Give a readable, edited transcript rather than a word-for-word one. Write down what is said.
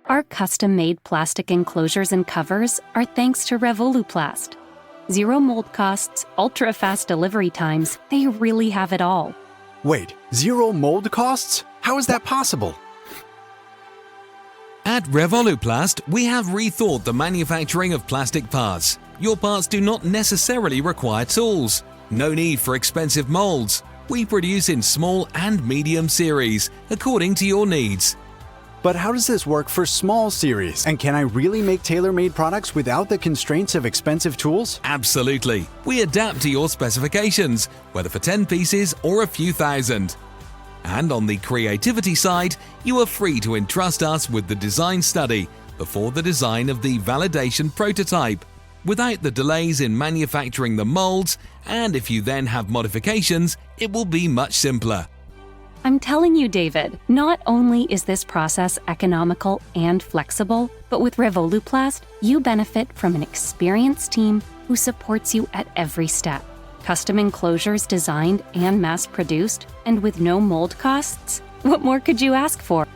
Our custom-made plastic enclosures and covers are thanks to REVOLUPLAST. Zero mold costs, ultra-fast delivery times, they really have it all. Wait, zero mold costs? How is that possible? At REVOLUPLAST, we have rethought the manufacturing of plastic parts. Your parts do not necessarily require tools. No need for expensive molds. We produce in small and medium series, according to your needs. But how does this work for small series? And can I really make tailor-made products without the constraints of expensive tools? Absolutely. We adapt to your specifications, whether for 10 pieces or a few thousand. And on the creativity side, you are free to entrust us with the design study before the design of the validation prototype, without the delays in manufacturing the molds, and if you then have modifications, it will be much simpler. I'm telling you, David, not only is this process economical and flexible, but with REVOLUPLAST, you benefit from an experienced team who supports you at every step. Custom enclosures designed and mass-produced, and with no mold costs? What more could you ask for?